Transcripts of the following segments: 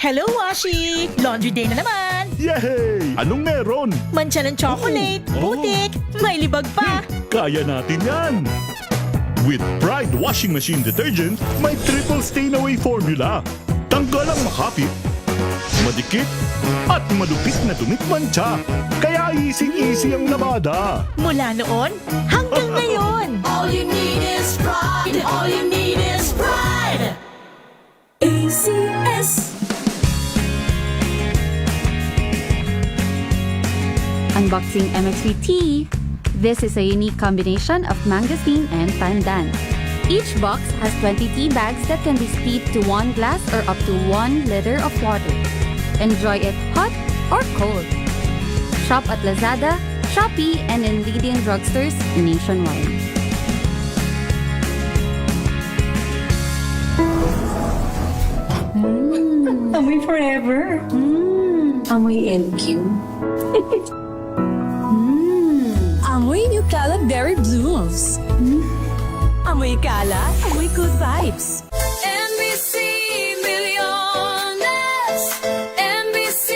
Hello, Washi! Laundry day na naman! Yay! Anong meron? Mancha ng chocolate, Oh. putik, may libag pa! Kaya natin yan! With Pride Washing Machine Detergent, may triple stain away formula. Tanggal ang makapit, madikit, at malupit na dumit mancha. Kaya easy-easy ang labada. Mula noon hanggang ngayon! All you need is pride. All you need is pride. ACS. Unboxing MX3 Tea. This is a unique combination of mangosteen and pandan. Each box has 20 tea bags that can be steeped to 1 glass or up to 1 liter of water. Enjoy it hot or cold. Shop at Lazada, Shopee, and in leading drugstores nationwide. Amoy forever. Amoy LQ. Amoy New Cala Berry Blues. Amoy kala, amoy good vibes! NBC Milliones. NBC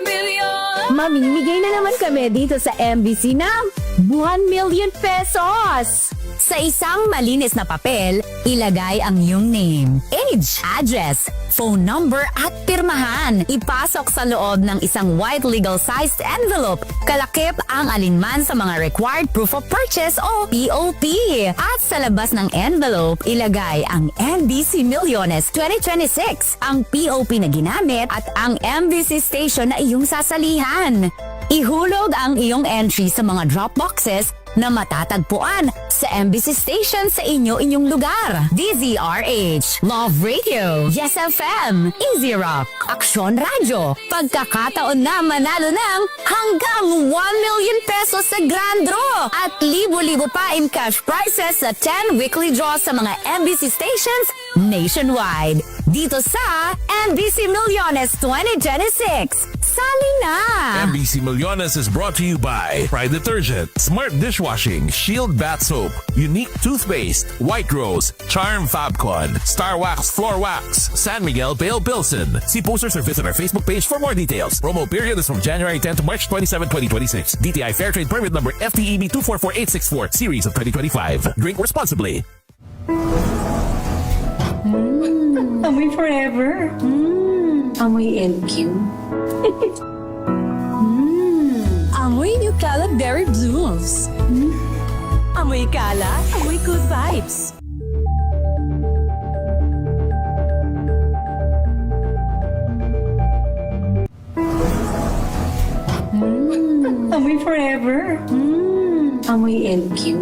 Milliones. Mamimigay na naman kami dito sa MBC ng 1 million pesos! Sa isang malinis na papel, ilagay ang iyong name, age, address, phone number at pirmahan. Ipasok sa loob ng isang white legal-sized envelope. Kalakip ang alinman sa mga required proof of purchase o POP. At sa labas ng envelope, ilagay ang NBC Milliones 2026, ang POP na ginamit at ang MBC station na iyong sasalihan. Ihulog ang iyong entry sa mga drop boxes na matatagpuan sa MBC station sa inyong lugar. DZRH, Love Radio, Yes FM, Easy Rock, Aksyon Radio. Pagkakataon na manalo ng hanggang 1 million pesos sa Grand Draw at libo-libo pa in cash prizes sa 10 weekly draws sa mga MBC stations nationwide. Dito sa MBC Milliones 2026. Sali na! MBC Millones is brought to you by Pride Detergent, Smart Dishwashing, Shield Bath Soap, Unique Toothpaste, White Rose, Charm Fabcon, Star Wax Floor Wax, San Miguel Pale Pilsen. See posters or visit our Facebook page for more details. Promo period is from January 10 to March 27, 2026. DTI Fair Trade Permit number FTEB 244864, series of 2025. Drink responsibly. Amoy forever. Amoy LQ. Amoy New Cala Berry Blues. Amoy kala, amoy good vibes! Amoy forever. Amoy LQ.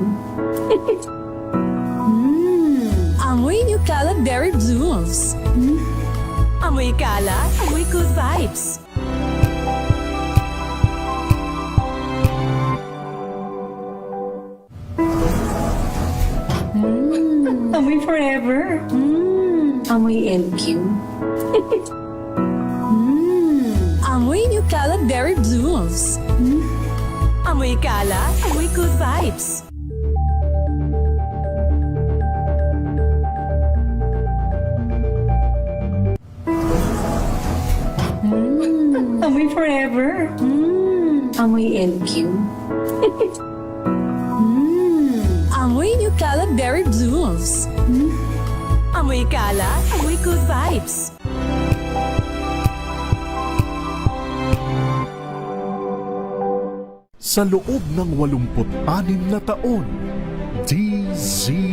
Amoy New Cala Berry Blues. Amoy kala, amoy good vibes! Amoy forever. Amoy LQ. Amoy New Cala Berry Blues. Amoy kala, amoy good vibes! Amoy forever. Amoy LQ. Amoy New Cala Berry Blues. Amoy kala, amoy good vibes! Sa loob ng 86 na taon, DZRH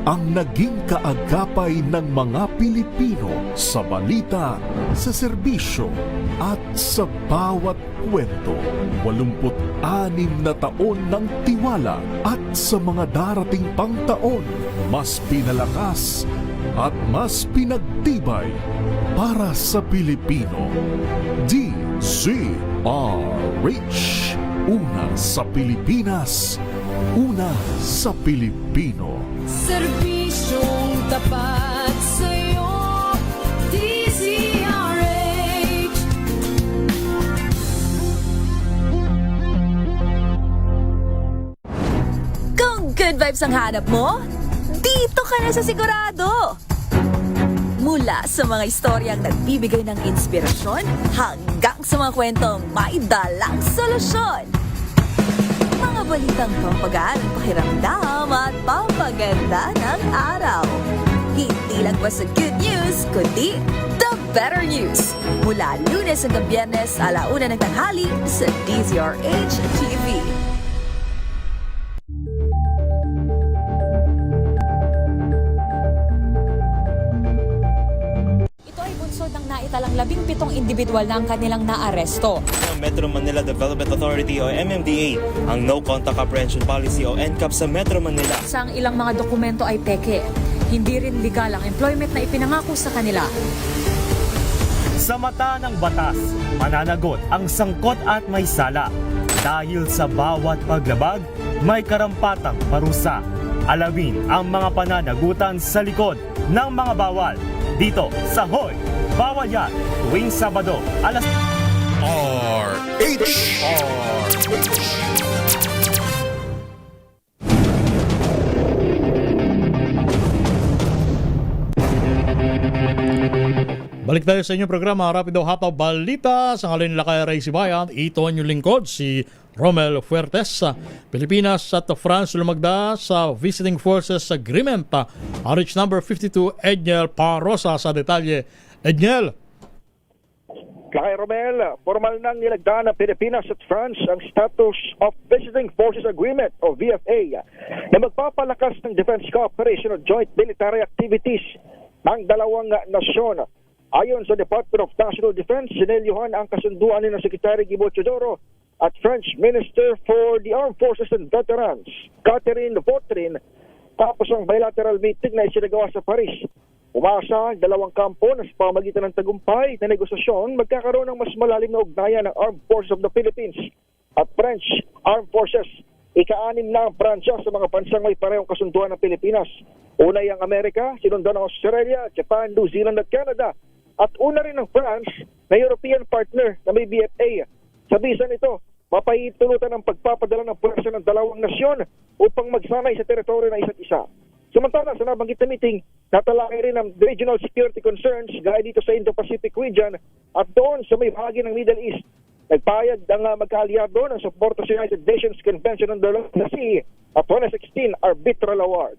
ang naging kaagapay ng mga Pilipino sa balita, sa serbisyo at sa bawat kwento. 86 na taon ng tiwala at sa mga darating pang taon, mas pinalakas at mas pinagtibay para sa Pilipino. DZRH, una sa Pilipinas, una sa Pilipino. Serbisyong tapat sa'yo. DZRH. Kung good vibes ang hanap mo, dito ka na sa sigurado! Mula sa mga istoryang nagbibigay ng inspirasyon hanggang sa mga kwentong may dalang solusyon. Mga balitang pampagaan ang pakiramdam at pampaganda ng araw. Hindi lang ba sa good news, kundi the better news. Mula Lunes hanggang Biyernes, 1:00 ng tanghali sa DZRH TV. Ito ay bunsod ng naitalang 17 individual na ang kanilang naaresto. Ng Metro Manila Development Authority o MMDA ang No Contact Apprehension Policy o NCAP sa Metro Manila. Sa ilang mga dokumento ay peke. Hindi rin legal ang employment na ipinangako sa kanila. Sa mata ng batas, mananagot ang sangkot at may sala. Dahil sa bawat paglabag, may karampatang parusa. Alamin ang mga pananagutan sa likod ng mga bawal. Dito sa Hoy! Bawal Yan! Tuwing Sabado, alas... Balik tayo sa inyong programa, Rapido Hataw Balita. Sa ngalan nila kay Ray Sibayan, ito ang inyong lingkod, si Romel Fuertes. Pilipinas at France lumagda sa Visiting Forces Agreement. RH number 52, Edniel Parosa sa detalye. Edniel. Kay Romel, formal nang nilagdaan ng Pilipinas at France ang status of Visiting Forces Agreement o VFA na magpapalakas ng defense cooperation o joint military activities ng dalawang nasyon. Ayon sa Department of National Defense, sinelyuhan ang kasunduan ni Secretary Guillermo Teodoro at French Minister for the Armed Forces and Veterans, Catherine Vautrin, tapos ang bilateral meeting na isinagawa sa Paris. Umasa ang dalawang kampo na sa pamagitan ng tagumpay na negosasyon magkakaroon ng mas malalim na ugnayan ng Armed Forces of the Philippines at French Armed Forces. Ika-6 na ang Pransya sa mga bansang may parehong kasunduan ng Pilipinas. Unay ang Amerika, sinundan ng Australia, Japan, New Zealand at Canada. At una rin ng France na European partner na may BFA. Sa bisa nito, mapahintulutan ang pagpapadala ng puwersa ng dalawang nasyon upang magsanay sa teritoryo ng isa't isa. Samantala, sa nabanggit na meeting, natalakay rin ang regional security concerns gaya dito sa Indo-Pacific region at doon sa may bahagi ng Middle East. Nagpayag ang magkaalyado ng suporta sa United Nations Convention on the Law of the Sea at 2016 Arbitral Award.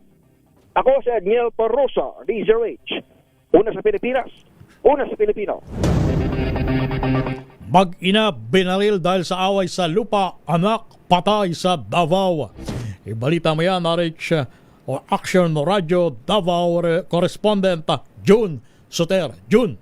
Ako si Edniel Parosa, DZRH. Una sa Pilipinas. Una sa Pilipino. Mag-ina binaril dahil sa away sa lupa, anak patay sa Davao. Ibalita mo yan, RH o Action Radio Davao correspondent June Soter. June.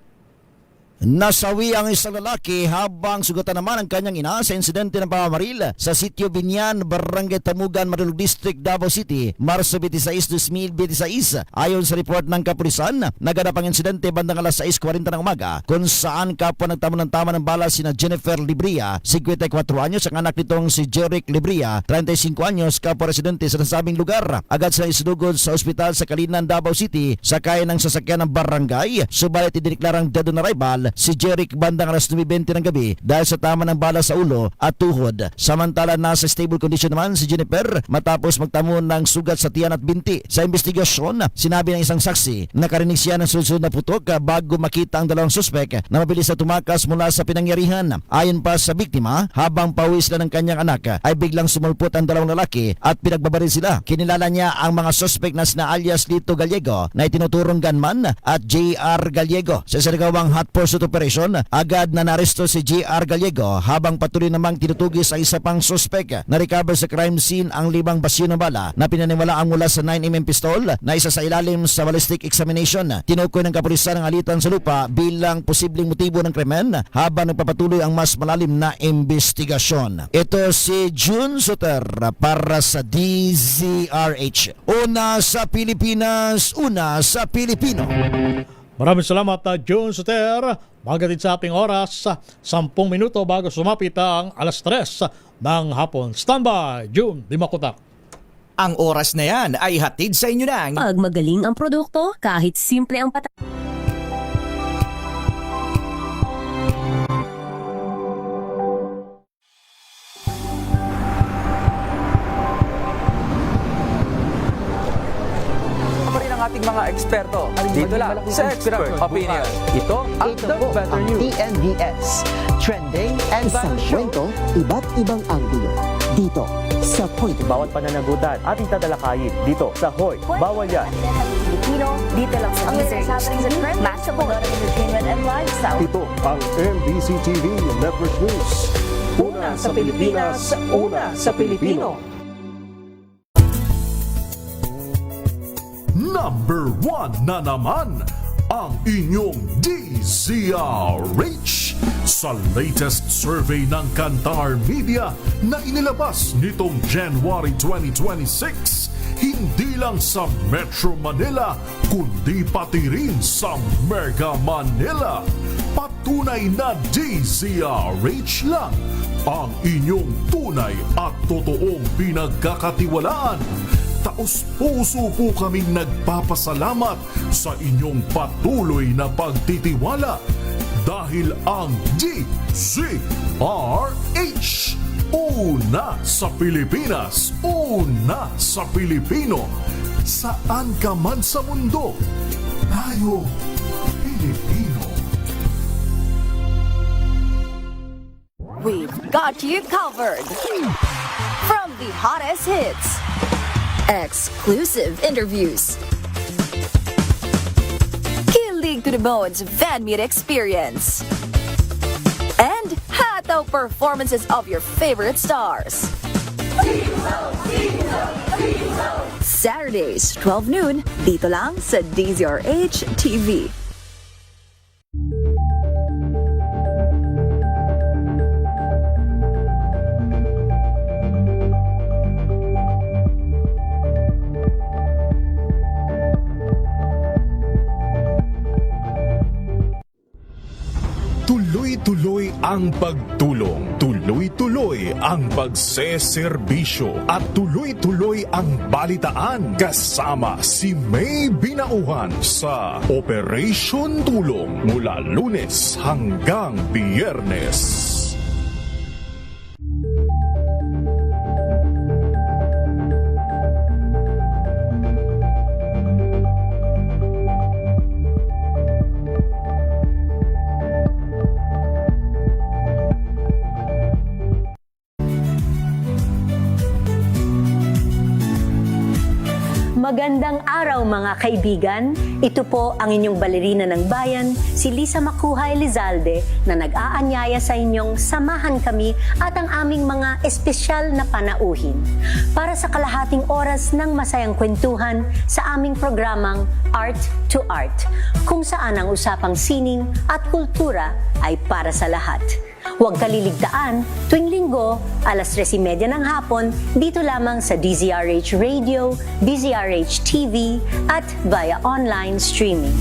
Nasawi ang isang lalaki habang sugatan naman ang kanyang ina sa insidente ng pamamaril sa Sitio Binyan, Barangay Tamugan, Marulog District, Davao City, Marso 26, 2026. Ayon sa report ng kapulisan, naganap ang insidente bandang alas 6:40 ng umaga kung saan kapwa nagtamo ng tama ng bala sina Jennifer Libria, 54 anyos, ang anak nitong si Jeric Libria, 35 anyos, kapwa residente sa nasabing lugar. Agad sila isinugod sa ospital sa Kalinan, Davao City, sakay ng sasakyan ng barangay, subalit idineklarang dead on arrival si Jeric bandang alas 9:20 ng gabi dahil sa tama ng bala sa ulo at tuhod. Samantala, nasa stable condition naman si Jennifer matapos magtamo ng sugat sa tiyan at binti. Sa investigasyon, sinabi ng isang saksi nakarinig siya ng sunod na putok bago makita ang dalawang suspek na mabilis na tumakas mula sa pinangyarihan. Ayon pa sa biktima, habang pauwi sila ng kanyang anak ay biglang sumulpot ang dalawang lalaki at pinagbabaril sila. Kinilala niya ang mga suspek na sina alias Lito Gallego na itinuturong gunman at JR Gallego. Sa sinagawang hot pursuit operation, agad na naresto si JR Gallego habang patuloy namang tinutugis ang isa pang suspek. Na-recover sa crime scene ang 5 basyo ng bala na pinaniwalaan mula sa 9mm pistol na isa sa ilalim sa ballistic examination. Tinukoy ng kapulisan ang alitan sa lupa bilang posibleng motibo ng krimen habang nagpapatuloy ang mas malalim na investigasyon. Ito si June Soter para sa DZRH. Una sa Pilipinas, una sa Pilipino. Maraming salamat, June Soter. Magatid sa ating oras, 10 minuto bago sumapit ang alas 3 ng hapon. Standby, June Dimakutak. Ang oras na yan ay hatid sa inyo ng Pag magaling ang produkto, kahit simple ang aming mga eksperto. Dito lang sa Expert Opinion. Ito ang The Better You. TNVS. Trending and Isang kwento, iba't ibang anggulo. Dito sa Point of Bawat pananagutan ating tatalakayin dito sa Hoy, Bawal Yan. Pilipino, dito lang sa DZRH TV, Master Modern Entertainment and Lifestyle. Ito ang MBC TV Network News. Una sa Pilipinas, una sa Pilipino. Number 1 na naman ang inyong DZRH sa latest survey ng Kantar Media na inilabas nitong January 2026. Hindi lang sa Metro Manila, kundi pati rin sa Mega Manila. Patunay na DZRH lang ang inyong tunay at totoong pinagkakatiwalaan. Taos-puso po kaming nagpapasalamat sa inyong patuloy na pagtitiwala dahil ang DZRH, una sa Pilipinas, una sa Pilipino. Saan ka man sa mundo, tayo Pilipino. We've got you covered. From the hottest hits, exclusive interviews, kilig to the bones fan meet experience, and hataw performances of your favorite stars. Saturdays, 12 noon, dito lang sa DZRH TV. Tuloy-tuloy ang pagtulong, tuloy-tuloy ang pagseserbisyo at tuloy-tuloy ang balitaan kasama si May Binauhan sa Operation Tulong mula Lunes hanggang Biyernes. Magandang araw mga kaibigan. Ito po ang inyong balerina ng bayan, si Lisa Macuja Elizalde, na nag-aanyaya sa inyong samahan kami at ang aming mga espesyal na panauhin para sa kalahating oras ng masayang kwentuhan sa aming programang Art to Art, kung saan ang usapang sining at kultura ay para sa lahat. Huwag kaliligtaan, tuwing linggo, alas 3:30 ng hapon, dito lamang sa DZRH Radio, DZRH TV, at via online streaming.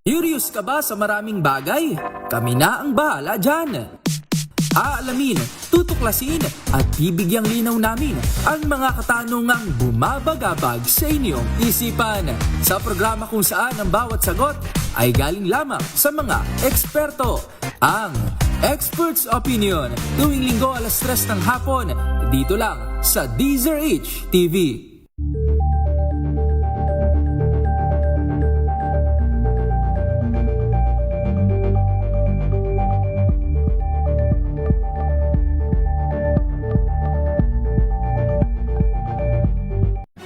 Curious ka ba sa maraming bagay? Kami na ang bahala dyan. Aalamin, tutuklasin at bibigyang linaw namin ang mga katanungang bumabagabag sa inyong isipan. Sa programa kung saan ang bawat sagot ay galing lamang sa mga eksperto. Ang Expert's Opinion, tuwing linggo alas 3 ng hapon, dito lang sa DZRH TV.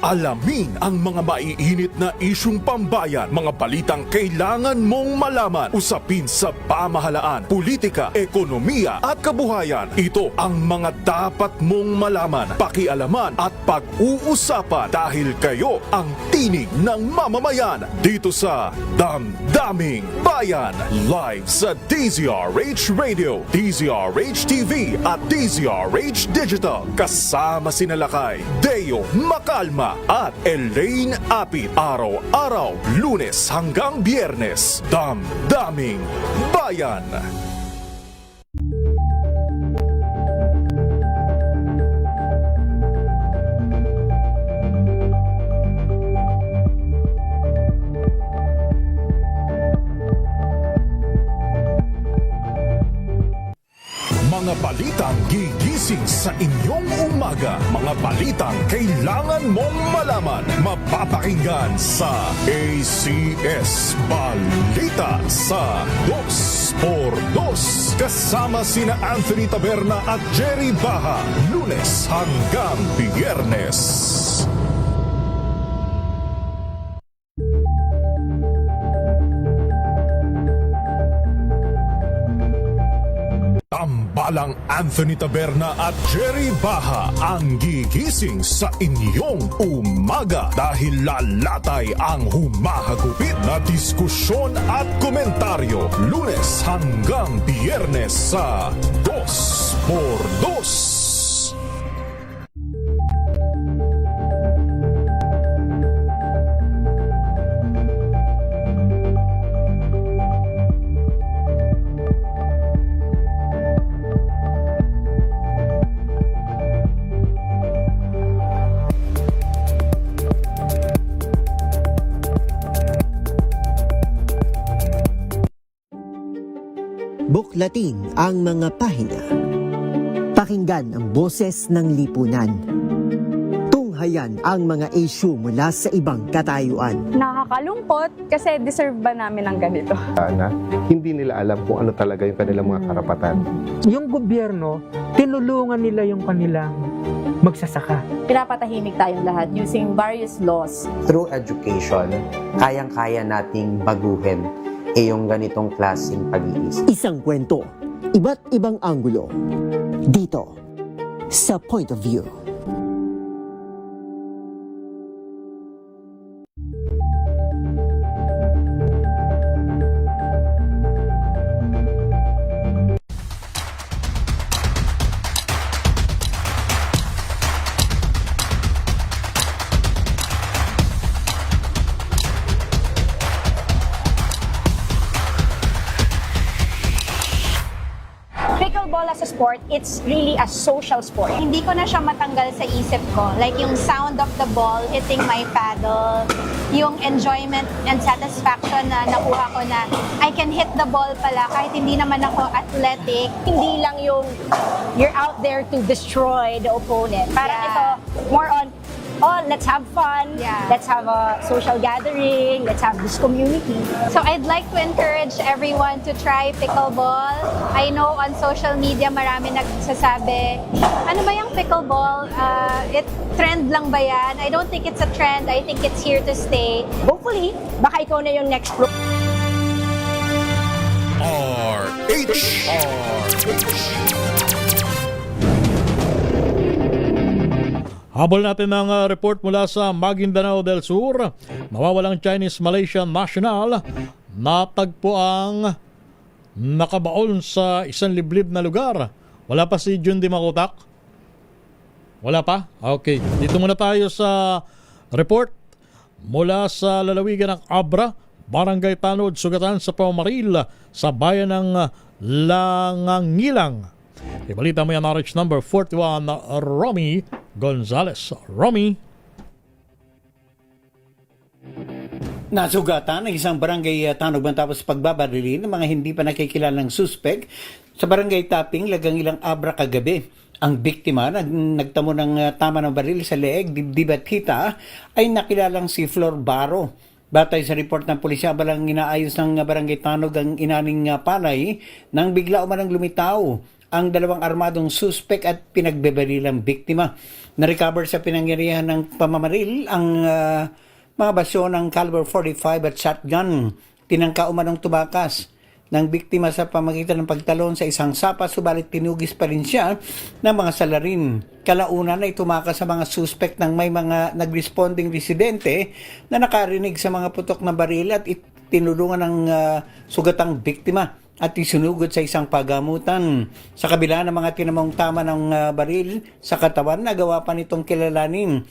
Alamin ang mga maiinit na isyung pambayan, mga balitang kailangan mong malaman, usapin sa pamahalaan, politika, ekonomiya at kabuhayan. Ito ang mga dapat mong malaman, pakialaman at pag-uusapan dahil kayo ang tinig ng mamamayan dito sa Damdaming Bayan. Live sa DZRH Radio, DZRH TV at DZRH Digital. Kasama sina Lakay, Deo Macalma at Elaine Apit. Araw-araw, Lunes hanggang Biyernes. Damdaming Bayan. gigising sa inyong umaga. Mga balitang kailangan mong malaman. Mapapakinggan sa ACS Balita sa 2x2 kasama sina Anthony Taberna at Jerry Baha, Lunes hanggang Biyernes. Tambalang Anthony Taberna at Jerry Baha ang gigising sa inyong umaga dahil lalatay ang humahagupit na diskusyon at komentaryo Lunes hanggang Biyernes sa 2x2. Buklatin ang mga pahina. Pakinggan ang boses ng lipunan. Tunghayan ang mga issue mula sa ibang katayuan. Nakakalungkot kasi deserve ba namin ng ganito? Na hindi nila alam kung ano talaga yung kanilang mga karapatan. Yung gobyerno, tinulungan nila yung kanilang magsasaka. Pinapatahimik tayong lahat using various laws. Through education, kayang-kaya nating baguhin yung ganitong klaseng pag-iisip. Isang kwento, iba't ibang anggulo. Dito, sa Point of View. Pickleball as a sport, it's really a social sport. Hindi ko na siya matanggal sa isip ko. Like yung sound of the ball hitting my paddle, yung enjoyment and satisfaction na nakuha ko na I can hit the ball pala kahit hindi naman ako athletic. Hindi lang yung you're out there to destroy the opponent. Parang ito, more on let's have fun, let's have a social gathering, let's have this community. So I'd like to encourage everyone to try pickleball. I know on social media marami nagsasabi, ano ba yung pickleball? Trend lang ba yan? I don't think it's a trend. I think it's here to stay. Hopefully, baka ikaw na yung next pro. Habol natin ng report mula sa Maguindanao del Sur. Nawawalang Chinese-Malaysian national natagpo ang nakabaon sa isang liblib na lugar. Wala pa si Jundi Makutak? Wala pa? Okay. Dito muna tayo sa report mula sa lalawigan ng Abra, Barangay Tanod, Sugatan sa Paumaril, sa bayan ng Langangilang. Ibalita mo yan, RH number 41, Romy Gonzales. Romy. Nasugatan ng isang barangay Tanog matapos pagbabarili ng mga hindi pa nakikilalang suspek sa barangay Taping, Langangilang, Abra kagabi. Ang biktima na nagtamo ng tama ng baril sa leeg, dibdib at hita ay nakilalang si Flor Baro. Batay sa report ng pulisya, balang inaayos ng barangay Tanog ang inaning palay nang bigla umanang lumitaw ang dalawang armadong suspek at pinagbebarilang biktima. Na-recover sa pinangyarihan ng pamamaril ang mga basyo ng caliber 45 at shotgun. Tinangka umanong tumakas ng biktima sa pamagitan ng pagtalon sa isang sapa, subalit tinugis pa rin siya ng mga salarin. Kalaunan ay tumakas sa mga suspect ng may mga nag-responding residente na nakarinig sa mga putok na baril at tinulungan ng sugatang biktima at isunugod sa isang pagamutan. Sa kabila ng mga tinamong tama ng baril sa katawan, nagawa pa nitong kilalanin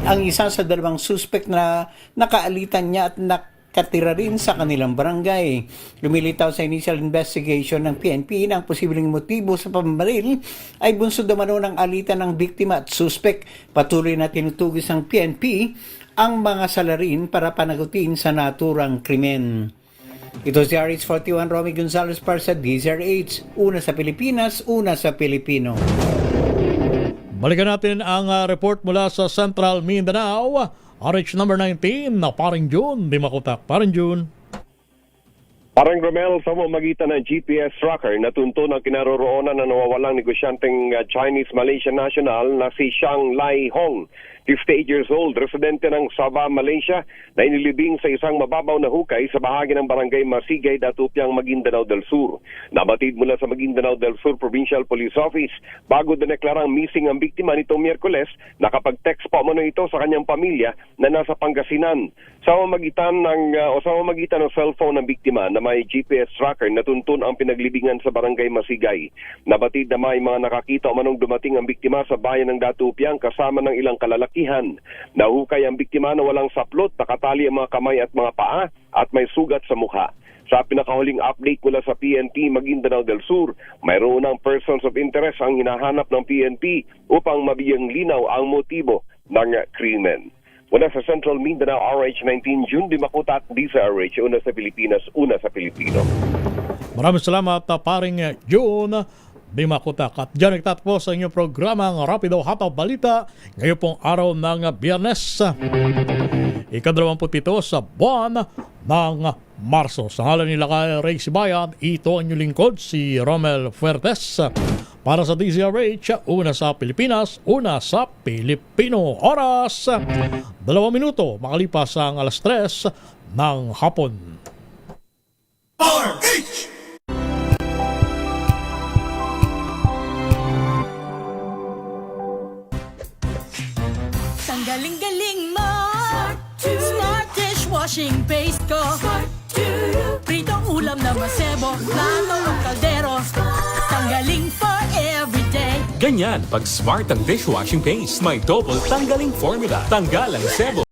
ang isa sa dalawang suspect na nakaalitan niya at nakatira rin sa kanilang barangay. Lumilitaw sa initial investigation ng PNP na ang posibleng motibo sa pamamaril ay bunsod umano ng alitan ng biktima at suspect. Patuloy na tinutugis ng PNP ang mga salarin para panagutin sa naturang krimen. Ito si RH41 Romy Gonzalez para sa DZRH. Una sa Pilipinas, una sa Pilipino. Balikan natin ang report mula sa Central Mindanao. RH number 19 na Paring June, di makutak. Paring June. Parang Romel, sa pamamagitan ng GPS tracker, natunto ng kinaroroonan na nawawalang negosyanteng Chinese-Malaysian national na si Xiang Lai Hong, 58 years old, residente ng Sabah, Malaysia, na inilibing sa isang mababaw na hukay sa bahagi ng barangay Masigay, Datupiang, Maguindanao del Sur. Nabatid mula sa Maguindanao del Sur Provincial Police Office bago dineklarang missing ang biktima nitong Miyerkules, nakapag-text pa umano ito sa kanyang pamilya na nasa Pangasinan. Sa pamamagitan ng cellphone ng biktima na may GPS tracker, natuntun ang pinaglibingan sa barangay Masigay. Nabatid na may mga nakakita umanong dumating ang biktima sa bayan ng Datupiang kasama ng ilang kalalakihan. Nahukay ang biktima na walang saplot, nakatali ang mga kamay at mga paa at may sugat sa mukha. Sa pinakahuling update mula sa PNP Maguindanao del Sur, mayroon ng persons of interest ang hinahanap ng PNP upang mabiyang linaw ang motibo ng krimen. Mula sa Central Mindanao, RH19, June Dimakutat, DZRH, una sa Pilipinas, una sa Pilipino. Maraming salamat, Paring June Dimakutak. At dyan nagtatapos sa inyong programang Rapido Hataw Balita ngayon pong araw ng Biyernes, ika-27 sa buwan ng Marso. Sa ngalan nila kay Ray Sibayan, ito ang inyong lingkod, si Romel Fuertes. Para sa DZRH, una sa Pilipinas, una sa Pilipino. Oras, 2 minuto, makalipas ang alas 3 ng hapon. Ang galing-galing mo, Smart dishwashing paste ko, pritong ulam na masebo, plato o kaldero, tanggaling for everyday. Ganyan pag Smart ang dishwashing paste, may double tanggaling formula. Tanggal ang sebo.